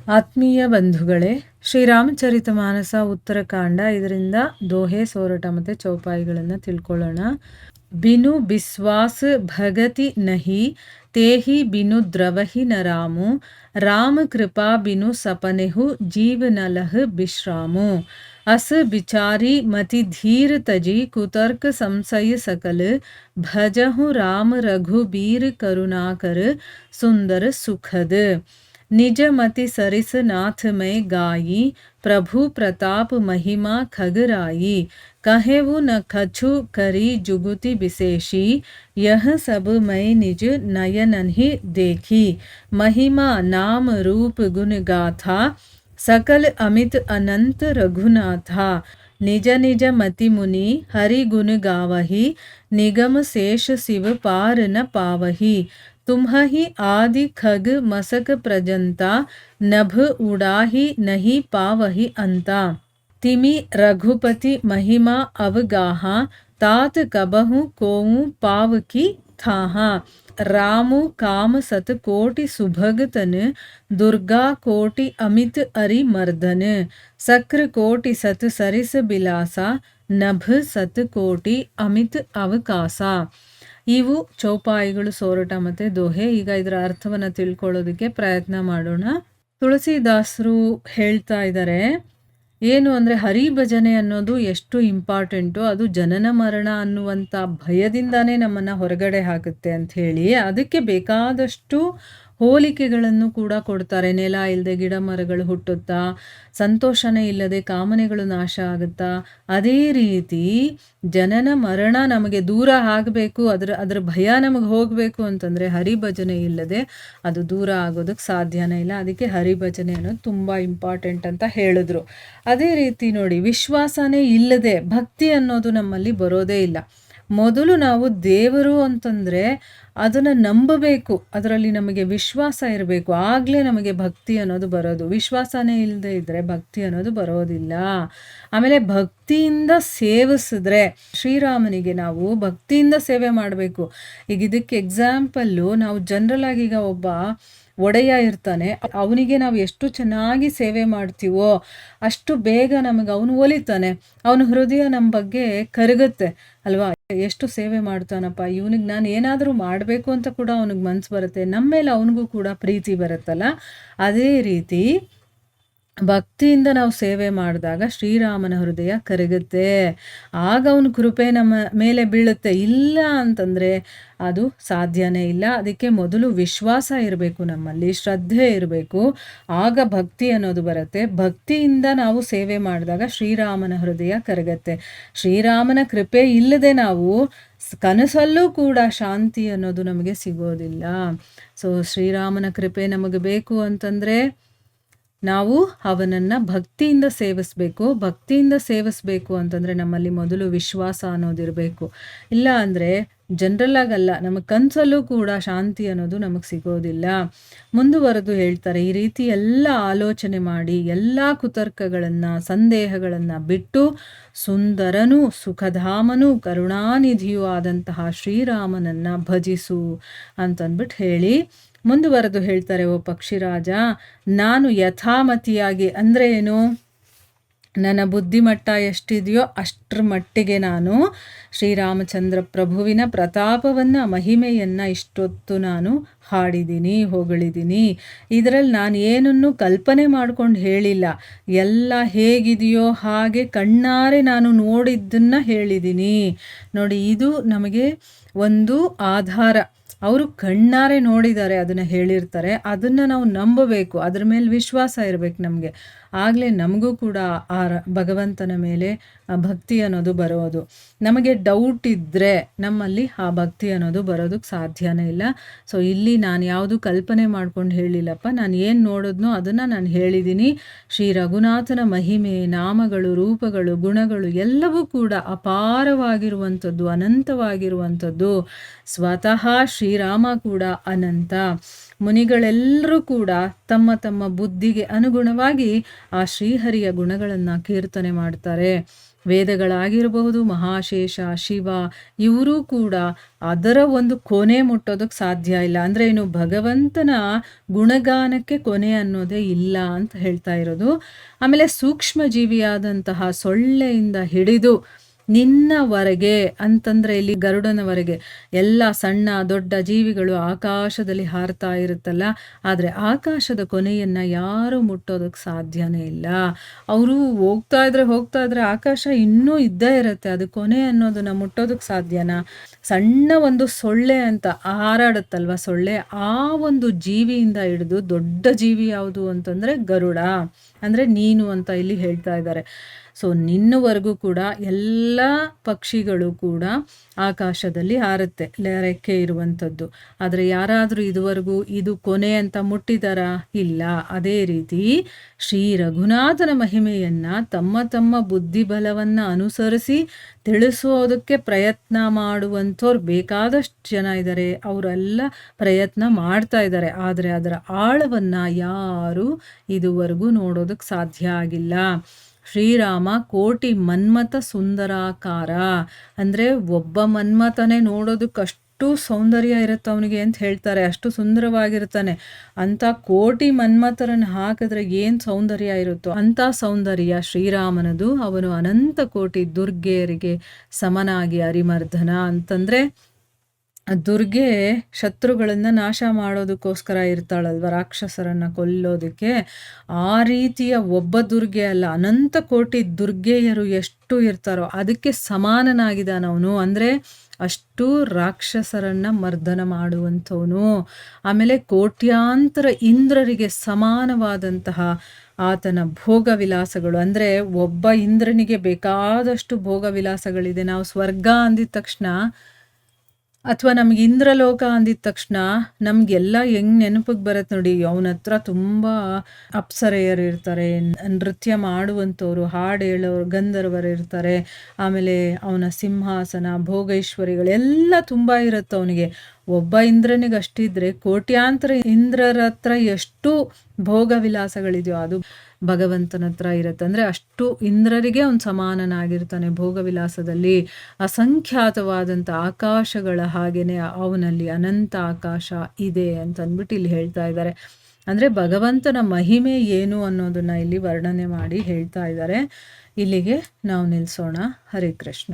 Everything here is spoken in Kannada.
ಆತ್ಮೀಯ ಬಂಧುಗಳೇ, ಶ್ರೀರಾಮಚರಿತ ಮಾನಸ ಉತ್ತರಕಾಂಡ, ಇದರಿಂದ ದೋಹೆ, ಸೋರಠ ಮತ್ತು ಚೌಪಾಯಿಗಳನ್ನು ತಿಳ್ಕೊಳ್ಳೋಣ. ಬಿನು ಬಿಸ್ವಾಸ್ ಭಗತಿ ನಹಿ ತೇಹಿ ಬಿನು ದ್ರವಹಿ ನ ರಾಮು ರಾಮ ಕೃಪಾ ಬಿನು ಸಪನೆಹು ಜೀವ ನಲಹ ಬಿಶ್ರಾಮು ಅಸ ಬಿಚಾರಿ ಮತಿ ಧೀರ ತಜಿ ಕುತರ್ಕ ಸಂಶಯ ಸಕಲ ಭಜಹು ರಾಮ ರಘುಬೀರ ಕರುಣಾಕರ ಸುಂದರ ಸುಖದ निज मति सरिस नाथ मैं गाई प्रभु प्रताप महिमा खगराई कहेवु न कछु करी जुगुति विशेषी यह सब मैं निज नयन ही देखी महिमा नाम रूप गुण गाथा सकल अमित अनंत रघुनाथा निज निज मति मुनि हरि गुण गावही निगम शेष शिव पार न पावही तुम्हि आदि खग मसक प्रजंता नभ उड़ाही नहीं पावही अंता तिमि रघुपति महिमा अवगाहा तात कबहु कोऊ पावकी थाहा रामु काम सत कोटि सुभगतन दुर्गा कोटि अमित अरि मर्दन सक्र कोटि सत सरिस बिलासा नभ सत कोटि अमित अवकासा. ಇವು ಚೌಪಾಯಿಗಳು, ಸೋರಠ ಮತ್ತು ದೋಹೆ. ಈಗ ಇದರ ಅರ್ಥವನ್ನು ತಿಳ್ಕೊಳ್ಳೋದಕ್ಕೆ ಪ್ರಯತ್ನ ಮಾಡೋಣ. ತುಳಸಿದಾಸರು ಹೇಳ್ತಾ ಇದ್ದಾರೆ, ಏನು ಅಂದರೆ ಹರಿಭಜನೆ ಅನ್ನೋದು ಎಷ್ಟು ಇಂಪಾರ್ಟೆಂಟು, ಅದು ಜನನ ಮರಣ ಅನ್ನುವಂಥ ಭಯದಿಂದಾನೇ ನಮ್ಮನ್ನು ಹೊರಗಡೆ ಹಾಕುತ್ತೆ ಅಂತ ಹೇಳಿ ಅದಕ್ಕೆ ಬೇಕಾದಷ್ಟು ಹೋಲಿಕೆಗಳನ್ನು ಕೂಡ ಕೊಡ್ತಾರೆ. ನೆಲ ಇಲ್ಲದೆ ಗಿಡ ಮರಗಳು ಹುಟ್ಟುತ್ತಾ, ಸಂತೋಷನೇ ಇಲ್ಲದೆ ಕಾಮನೆಗಳು ನಾಶ ಆಗುತ್ತಾ, ಅದೇ ರೀತಿ ಜನನ ಮರಣ ನಮಗೆ ದೂರ ಆಗಬೇಕು, ಅದರ ಭಯ ನಮಗೆ ಹೋಗಬೇಕು ಅಂತಂದರೆ ಹರಿಭಜನೆ ಇಲ್ಲದೆ ಅದು ದೂರ ಆಗೋದಕ್ಕೆ ಸಾಧ್ಯನೇ ಇಲ್ಲ. ಅದಕ್ಕೆ ಹರಿಭಜನೆ ಅನ್ನೋದು ತುಂಬ ಇಂಪಾರ್ಟೆಂಟ್ ಅಂತ ಹೇಳಿದ್ರು. ಅದೇ ರೀತಿ ನೋಡಿ, ವಿಶ್ವಾಸನೇ ಇಲ್ಲದೆ ಭಕ್ತಿ ಅನ್ನೋದು ನಮ್ಮಲ್ಲಿ ಬರೋದೇ ಇಲ್ಲ. ಮೊದಲು ನಾವು ದೇವರು ಅಂತಂದರೆ ಅದನ್ನು ನಂಬಬೇಕು, ಅದರಲ್ಲಿ ನಮಗೆ ವಿಶ್ವಾಸ ಇರಬೇಕು, ಆಗಲೇ ನಮಗೆ ಭಕ್ತಿ ಅನ್ನೋದು ಬರೋದು. ವಿಶ್ವಾಸನೇ ಇಲ್ಲದೆ ಇದ್ದರೆ ಭಕ್ತಿ ಅನ್ನೋದು ಬರೋದಿಲ್ಲ. ಆಮೇಲೆ ಭಕ್ತಿಯಿಂದ ಸೇವಿಸಿದ್ರೆ, ಶ್ರೀರಾಮನಿಗೆ ನಾವು ಭಕ್ತಿಯಿಂದ ಸೇವೆ ಮಾಡಬೇಕು. ಈಗ ಇದಕ್ಕೆ ಎಕ್ಸಾಂಪಲ್ಲು, ನಾವು ಜನರಲ್ ಆಗಿ ಈಗ ಒಬ್ಬ ಒಡೆಯ ಇರ್ತಾನೆ, ಅವನಿಗೆ ನಾವು ಎಷ್ಟು ಚೆನ್ನಾಗಿ ಸೇವೆ ಮಾಡ್ತೀವೋ ಅಷ್ಟು ಬೇಗ ನಮಗೆ ಅವನು ಒಲಿತಾನೆ, ಅವನ ಹೃದಯ ನಮ್ಮ ಬಗ್ಗೆ ಕರಗುತ್ತೆ ಅಲ್ವಾ. ಎಷ್ಟು ಸೇವೆ ಮಾಡ್ತಾನಪ್ಪ, ಇವನಿಗೆ ನಾನು ಏನಾದರೂ ಮಾಡಬೇಕು ಅಂತ ಕೂಡ ಅವನಿಗೆ ಮನಸ್ಸು ಬರುತ್ತೆ, ನಮ್ಮ ಮೇಲೆ ಅವನಿಗೂ ಕೂಡ ಪ್ರೀತಿ ಬರುತ್ತಲ್ಲ. ಅದೇ ರೀತಿ ಭಕ್ತಿಯಿಂದ ನಾವು ಸೇವೆ ಮಾಡಿದಾಗ ಶ್ರೀರಾಮನ ಹೃದಯ ಕರಗುತ್ತೆ, ಆಗ ಅವನ ಕೃಪೆ ನಮ್ಮ ಮೇಲೆ ಬೀಳುತ್ತೆ. ಇಲ್ಲ ಅಂತಂದರೆ ಅದು ಸಾಧ್ಯನೇ ಇಲ್ಲ. ಅದಕ್ಕೆ ಮೊದಲು ವಿಶ್ವಾಸ ಇರಬೇಕು, ನಮ್ಮಲ್ಲಿ ಶ್ರದ್ಧೆ ಇರಬೇಕು, ಆಗ ಭಕ್ತಿ ಅನ್ನೋದು ಬರುತ್ತೆ. ಭಕ್ತಿಯಿಂದ ನಾವು ಸೇವೆ ಮಾಡಿದಾಗ ಶ್ರೀರಾಮನ ಹೃದಯ ಕರಗತ್ತೆ. ಶ್ರೀರಾಮನ ಕೃಪೆ ಇಲ್ಲದೆ ನಾವು ಕನಸಲ್ಲೂ ಕೂಡ ಶಾಂತಿ ಅನ್ನೋದು ನಮಗೆ ಸಿಗೋದಿಲ್ಲ. ಸೊ ಶ್ರೀರಾಮನ ಕೃಪೆ ನಮಗೆ ಬೇಕು ಅಂತಂದರೆ ನಾವು ಅವನನ್ನು ಭಕ್ತಿಯಿಂದ ಸೇವಿಸಬೇಕು. ಭಕ್ತಿಯಿಂದ ಸೇವಿಸಬೇಕು ಅಂತಂದರೆ ನಮ್ಮಲ್ಲಿ ಮೊದಲು ವಿಶ್ವಾಸ ಅನ್ನೋದಿರಬೇಕು. ಇಲ್ಲ ಅಂದರೆ ಜನರಲ್ಲಾಗಲ್ಲ, ನಮಗೆ ಕನಸಲ್ಲೂ ಕೂಡ ಶಾಂತಿ ಅನ್ನೋದು ನಮಗೆ ಸಿಗೋದಿಲ್ಲ. ಮುಂದುವರೆದು ಹೇಳ್ತಾರೆ, ಈ ರೀತಿ ಎಲ್ಲ ಆಲೋಚನೆ ಮಾಡಿ ಎಲ್ಲ ಕುತರ್ಕಗಳನ್ನು ಸಂದೇಹಗಳನ್ನು ಬಿಟ್ಟು ಸುಂದರನೂ ಸುಖಧಾಮನೂ ಕರುಣಾನಿಧಿಯೂ ಆದಂತಹ ಶ್ರೀರಾಮನನ್ನು ಭಜಿಸು ಅಂತಂದ್ಬಿಟ್ಟು ಹೇಳಿ ಮುಂದುವರೆದು ಹೇಳ್ತಾರೆ, ಓ ಪಕ್ಷಿರಾಜ, ನಾನು ಯಥಾಮತಿಯಾಗಿ ಅಂದರೆ ಏನು, ನನ್ನ ಬುದ್ಧಿಮಟ್ಟ ಎಷ್ಟಿದೆಯೋ ಅಷ್ಟರ ಮಟ್ಟಿಗೆ ನಾನು ಶ್ರೀರಾಮಚಂದ್ರ ಪ್ರಭುವಿನ ಪ್ರತಾಪವನ್ನು ಮಹಿಮೆಯನ್ನು ಇಷ್ಟೊತ್ತು ನಾನು ಹಾಡಿದ್ದೀನಿ, ಹೊಗಳಿದ್ದೀನಿ. ಇದರಲ್ಲಿ ನಾನು ಏನನ್ನು ಕಲ್ಪನೆ ಮಾಡ್ಕೊಂಡು ಹೇಳಿಲ್ಲ, ಎಲ್ಲ ಹೇಗಿದೆಯೋ ಹಾಗೆ ಕಣ್ಣಾರೆ ನಾನು ನೋಡಿದ್ದನ್ನು ಹೇಳಿದ್ದೀನಿ. ನೋಡಿ, ಇದು ನಮಗೆ ಒಂದು ಆಧಾರ. ಅವರು ಕಣ್ಣಾರೆ ನೋಡಿದ್ದಾರೆ, ಅದನ್ನು ಹೇಳಿರ್ತಾರೆ, ಅದನ್ನು ನಾವು ನಂಬಬೇಕು, ಅದ್ರ ಮೇಲೆ ವಿಶ್ವಾಸ ಇರಬೇಕು ನಮಗೆ. ಆಗಲೇ ನಮಗೂ ಕೂಡ ಆ ಭಗವಂತನ ಮೇಲೆ ಭಕ್ತಿ ಅನ್ನೋದು ಬರೋದು. ನಮಗೆ ಡೌಟ್ ಇದ್ದರೆ ನಮ್ಮಲ್ಲಿ ಆ ಭಕ್ತಿ ಅನ್ನೋದು ಬರೋದಕ್ಕೆ ಸಾಧ್ಯನೇ ಇಲ್ಲ. ಸೊ ಇಲ್ಲಿ ನಾನು ಯಾವುದು ಕಲ್ಪನೆ ಮಾಡ್ಕೊಂಡು ಹೇಳಿಲ್ಲಪ್ಪ, ನಾನು ಏನು ನೋಡಿದ್ನೋ ಅದನ್ನು ನಾನು ಹೇಳಿದ್ದೀನಿ. ಶ್ರೀ ರಘುನಾಥನ ಮಹಿಮೆ, ನಾಮಗಳು, ರೂಪಗಳು, ಗುಣಗಳು ಎಲ್ಲವೂ ಕೂಡ ಅಪಾರವಾಗಿರುವಂಥದ್ದು, ಅನಂತವಾಗಿರುವಂಥದ್ದು. ಸ್ವತಃ ಶ್ರೀರಾಮ ಕೂಡ ಅನಂತ. ಮುನಿಗಳೆಲ್ಲರೂ ಕೂಡ ತಮ್ಮ ತಮ್ಮ ಬುದ್ಧಿಗೆ ಅನುಗುಣವಾಗಿ ಆ ಶ್ರೀಹರಿಯ ಗುಣಗಳನ್ನು ಕೀರ್ತನೆ ಮಾಡ್ತಾರೆ. ವೇದಗಳಾಗಿರಬಹುದು, ಮಹಾಶೇಷ, ಶಿವ, ಇವರು ಕೂಡ ಅದರ ಒಂದು ಕೊನೆ ಮುಟ್ಟೋದಕ್ಕೆ ಸಾಧ್ಯ ಇಲ್ಲ. ಅಂದರೆ ಏನು, ಭಗವಂತನ ಗುಣಗಾನಕ್ಕೆ ಕೊನೆ ಅನ್ನೋದೇ ಇಲ್ಲ ಅಂತ ಹೇಳ್ತಾ ಇರೋದು. ಆಮೇಲೆ ಸೂಕ್ಷ್ಮ ಜೀವಿಯಾದಂತಹ ಸೊಳ್ಳೆಯಿಂದ ಹಿಡಿದು ನಿನ್ನವರೆಗೆ ಅಂತಂದರೆ ಇಲ್ಲಿ ಗರುಡನವರೆಗೆ ಎಲ್ಲ ಸಣ್ಣ ದೊಡ್ಡ ಜೀವಿಗಳು ಆಕಾಶದಲ್ಲಿ ಹಾರ್ತಾ ಇರುತ್ತಲ್ಲ, ಆದರೆ ಆಕಾಶದ ಕೊನೆಯನ್ನು ಯಾರು ಮುಟ್ಟೋದಕ್ಕೆ ಸಾಧ್ಯನೇ ಇಲ್ಲ. ಅವರು ಹೋಗ್ತಾ ಇದ್ರೆ ಆಕಾಶ ಇನ್ನೂ ಇದ್ದೇ ಇರುತ್ತೆ, ಅದು ಕೊನೆ ಅನ್ನೋದನ್ನು ಮುಟ್ಟೋದಕ್ಕೆ ಸಾಧ್ಯನಾ? ಸಣ್ಣ ಒಂದು ಸೊಳ್ಳೆ ಅಂತ ಹಾರಾಡುತ್ತಲ್ವ ಸೊಳ್ಳೆ, ಆ ಒಂದು ಜೀವಿಯಿಂದ ಹಿಡಿದು ದೊಡ್ಡ ಜೀವಿ ಯಾವುದು ಅಂತಂದರೆ ಗರುಡ, ಅಂದರೆ ನೀನು ಅಂತ ಇಲ್ಲಿ ಹೇಳ್ತಾ ಇದ್ದಾರೆ. ಸೊ ನಿನ್ನವರೆಗೂ ಕೂಡ ಎಲ್ಲ ಪಕ್ಷಿಗಳು ಕೂಡ ಆಕಾಶದಲ್ಲಿ ಹಾರುತ್ತೆ, ರೆಕ್ಕೆ ಇರುವಂಥದ್ದು. ಆದರೆ ಯಾರಾದರೂ ಇದುವರೆಗೂ ಇದು ಕೊನೆ ಅಂತ ಮುಟ್ಟಿದಾರಾ? ಇಲ್ಲ. ಅದೇ ರೀತಿ ಶ್ರೀ ರಘುನಾಥನ ಮಹಿಮೆಯನ್ನು ತಮ್ಮ ತಮ್ಮ ಬುದ್ಧಿಬಲವನ್ನು ಅನುಸರಿಸಿ ತಿಳಿಸೋದಕ್ಕೆ ಪ್ರಯತ್ನ ಮಾಡುವಂಥವ್ರು ಬೇಕಾದಷ್ಟು ಜನ ಇದ್ದಾರೆ. ಅವರೆಲ್ಲ ಪ್ರಯತ್ನ ಮಾಡ್ತಾ ಇದ್ದಾರೆ, ಆದರೆ ಅದರ ಆಳವನ್ನು ಯಾರೂ ಇದುವರೆಗೂ ನೋಡೋದಕ್ಕೆ ಸಾಧ್ಯ ಆಗಿಲ್ಲ. ಶ್ರೀರಾಮ ಕೋಟಿ ಮನ್ಮಥ ಸುಂದರಾಕಾರ, ಅಂದರೆ ಒಬ್ಬ ಮನ್ಮಥನೇ ನೋಡೋದಕ್ಕೆ ಅಷ್ಟು ಸೌಂದರ್ಯ ಇರುತ್ತೆ ಅವನಿಗೆ ಅಂತ ಹೇಳ್ತಾರೆ, ಅಷ್ಟು ಸುಂದರವಾಗಿರ್ತಾನೆ. ಅಂಥ ಕೋಟಿ ಮನ್ಮಥರನ್ನು ಹಾಕಿದ್ರೆ ಏನು ಸೌಂದರ್ಯ ಇರುತ್ತೋ ಅಂಥ ಸೌಂದರ್ಯ ಶ್ರೀರಾಮನದು. ಅವನು ಅನಂತ ಕೋಟಿ ದುರ್ಗೆಯರಿಗೆ ಸಮನಾಗಿ ಅರಿಮರ್ದನ ಅಂತಂದರೆ ದುರ್ಗೆ ಶತ್ರುಗಳನ್ನು ನಾಶ ಮಾಡೋದಕ್ಕೋಸ್ಕರ ಇರ್ತಾಳಲ್ವ, ರಾಕ್ಷಸರನ್ನು ಕೊಲ್ಲೋದಕ್ಕೆ. ಆ ರೀತಿಯ ಒಬ್ಬ ದುರ್ಗೆ ಅಲ್ಲ, ಅನಂತ ಕೋಟಿ ದುರ್ಗೆಯರು ಎಷ್ಟು ಇರ್ತಾರೋ ಅದಕ್ಕೆ ಸಮಾನನಾಗಿದ್ದಾನವನು. ಅಂದರೆ ಅಷ್ಟು ರಾಕ್ಷಸರನ್ನು ಮರ್ದನ ಮಾಡುವಂಥವನು. ಆಮೇಲೆ ಕೋಟ್ಯಾಂತರ ಇಂದ್ರರಿಗೆ ಸಮಾನವಾದಂತಹ ಆತನ ಭೋಗ ವಿಲಾಸಗಳು, ಅಂದರೆ ಒಬ್ಬ ಇಂದ್ರನಿಗೆ ಬೇಕಾದಷ್ಟು ಭೋಗ ವಿಲಾಸಗಳಿದೆ. ನಾವು ಸ್ವರ್ಗ ಅಂದಿದ ತಕ್ಷಣ ಅಥವಾ ನಮ್ಗೆ ಇಂದ್ರಲೋಕ ಅಂದಿದ ತಕ್ಷಣ ನಮಗೆಲ್ಲ ಹೆಂಗೆ ನೆನಪಿಗೆ ಬರುತ್ತೆ ನೋಡಿ, ಅವನ ಹತ್ರ ತುಂಬ ಅಪ್ಸರೆಯರು ಇರ್ತಾರೆ, ನೃತ್ಯ ಮಾಡುವಂಥವ್ರು, ಹಾಡು ಹೇಳೋರು, ಗಂಧರ್ವರು ಇರ್ತಾರೆ. ಆಮೇಲೆ ಅವನ ಸಿಂಹಾಸನ, ಭೋಗೈಶ್ವರಿಗಳೆಲ್ಲ ತುಂಬ ಇರುತ್ತೆ ಅವನಿಗೆ. ಒಬ್ಬ ಇಂದ್ರನಿಗೆ ಅಷ್ಟಿದ್ರೆ ಕೋಟ್ಯಾಂತರ ಇಂದ್ರರ ಹತ್ರ ಎಷ್ಟು ಭೋಗ ವಿಲಾಸಗಳಿದೆಯೋ ಅದು ಭಗವಂತನ ಹತ್ರ ಇರುತ್ತೆ. ಅಂದರೆ ಅಷ್ಟು ಇಂದ್ರರಿಗೆ ಅವನು ಸಮಾನನಾಗಿರ್ತಾನೆ ಭೋಗ ವಿಲಾಸದಲ್ಲಿ. ಅಸಂಖ್ಯಾತವಾದಂಥ ಆಕಾಶಗಳ ಹಾಗೆಯೇ ಅವನಲ್ಲಿ ಅನಂತ ಆಕಾಶ ಇದೆ ಅಂತ ಅಂದ್ಬಿಟ್ಟು ಇಲ್ಲಿ ಹೇಳ್ತಾ ಇದ್ದಾರೆ. ಅಂದರೆ ಭಗವಂತನ ಮಹಿಮೆ ಏನು ಅನ್ನೋದನ್ನು ಇಲ್ಲಿ ವರ್ಣನೆ ಮಾಡಿ ಹೇಳ್ತಾ ಇದ್ದಾರೆ. ಇಲ್ಲಿಗೆ ನಾವು ನಿಲ್ಲಿಸೋಣ. ಹರೇ ಕೃಷ್ಣ.